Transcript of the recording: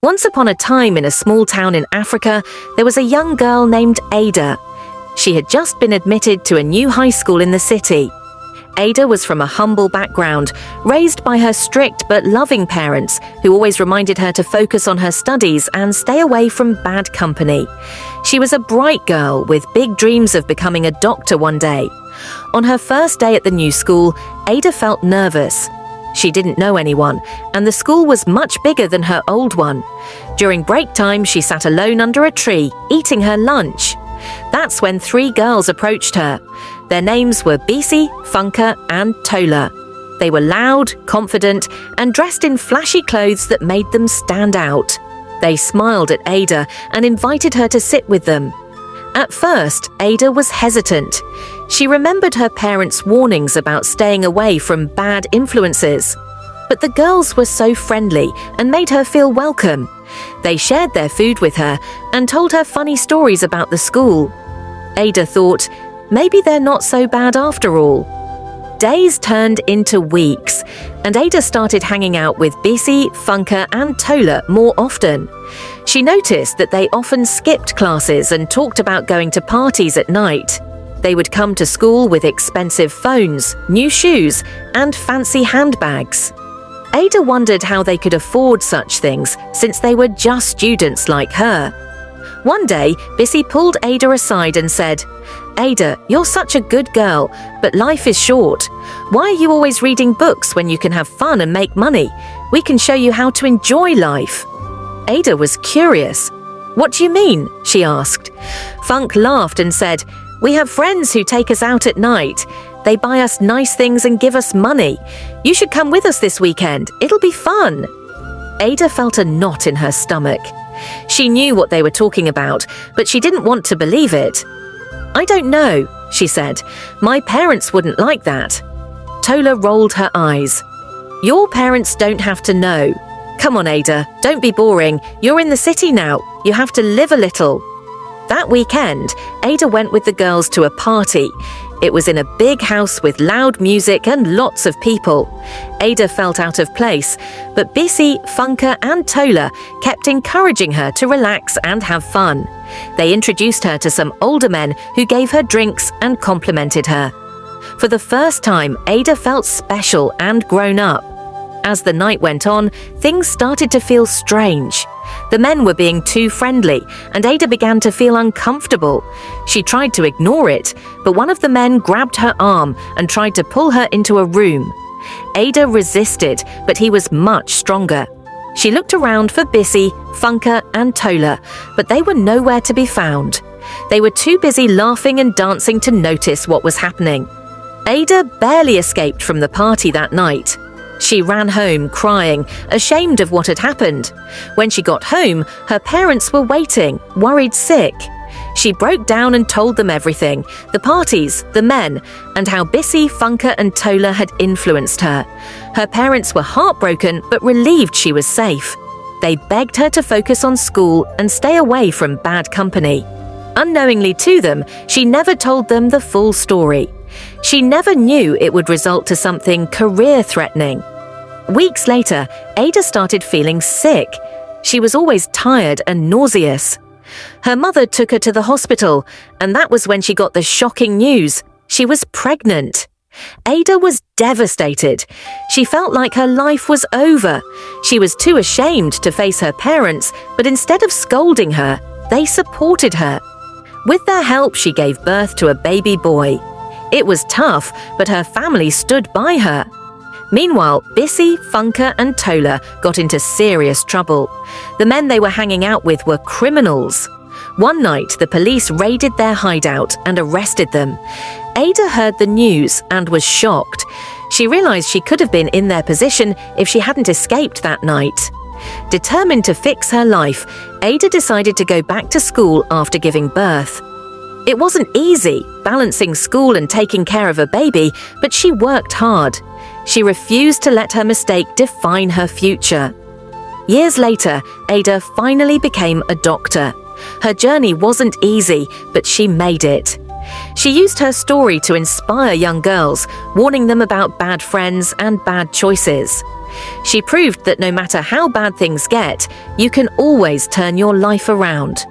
Once upon a time in a small town in Africa, there was a young girl named Ada. She had just been admitted to a new high school in the city. Ada was from a humble background, raised by her strict but loving parents, who always reminded her to focus on her studies and stay away from bad company. She was a bright girl with big dreams of becoming a doctor one day. On her first day at the new school, Ada felt nervous. She didn't know anyone, and the school was much bigger than her old one. During break time, she sat alone under a tree, eating her lunch. That's when 3 girls approached her. Their names were Bisi, Funka, and Tola. They were loud, confident, and dressed in flashy clothes that made them stand out. They smiled at Ada and invited her to sit with them. At first, Ada was hesitant. She remembered her parents' warnings about staying away from bad influences. But the girls were so friendly and made her feel welcome. They shared their food with her and told her funny stories about the school. Ada thought, maybe they're not so bad after all. Days turned into weeks, and Ada started hanging out with Bisi, Funka, and Tola more often. She noticed that they often skipped classes and talked about going to parties at night. They would come to school with expensive phones, new shoes, and fancy handbags. Ada wondered how they could afford such things since they were just students like her. One day, Bisi pulled Ada aside and said, "Ada, you're such a good girl, but life is short. Why are you always reading books when you can have fun and make money? We can show you how to enjoy life." Ada was curious. "What do you mean?" she asked. Funk laughed and said, "We have friends who take us out at night. They buy us nice things and give us money. You should come with us this weekend. It'll be fun." Ada felt a knot in her stomach. She knew what they were talking about, but she didn't want to believe it. "I don't know," she said. "My parents wouldn't like that." Tola rolled her eyes. "Your parents don't have to know. Come on, Ada, don't be boring. You're in the city now. You have to live a little." That weekend, Ada went with the girls to a party. It was in a big house with loud music and lots of people. Ada felt out of place, but Bisi, Funka, and Tola kept encouraging her to relax and have fun. They introduced her to some older men who gave her drinks and complimented her. For the first time, Ada felt special and grown up. As the night went on, things started to feel strange. The men were being too friendly, and Ada began to feel uncomfortable. She tried to ignore it, but one of the men grabbed her arm and tried to pull her into a room. Ada resisted, but he was much stronger. She looked around for Bisi, Funka, and Tola, but they were nowhere to be found. They were too busy laughing and dancing to notice what was happening. Ada barely escaped from the party that night. She ran home crying, ashamed of what had happened. When she got home, her parents were waiting, worried sick. She broke down and told them everything, the parties, the men, and how Bisi, Funka, and Tola had influenced her. Her parents were heartbroken but relieved she was safe. They begged her to focus on school and stay away from bad company. Unknowingly to them, she never told them the full story. She never knew it would result to something career-threatening. Weeks later, Ada started feeling sick. She was always tired and nauseous. Her mother took her to the hospital, and that was when she got the shocking news. She was pregnant. Ada was devastated. She felt like her life was over. She was too ashamed to face her parents, but instead of scolding her, they supported her. With their help, she gave birth to a baby boy. It was tough, but her family stood by her. Meanwhile, Bisi, Funka, and Tola got into serious trouble. The men they were hanging out with were criminals. One night, the police raided their hideout and arrested them. Ada heard the news and was shocked. She realized she could have been in their position if she hadn't escaped that night. Determined to fix her life, Ada decided to go back to school after giving birth. It wasn't easy, balancing school and taking care of a baby, but she worked hard. She refused to let her mistake define her future. Years later, Ada finally became a doctor. Her journey wasn't easy, but she made it. She used her story to inspire young girls, warning them about bad friends and bad choices. She proved that no matter how bad things get, you can always turn your life around.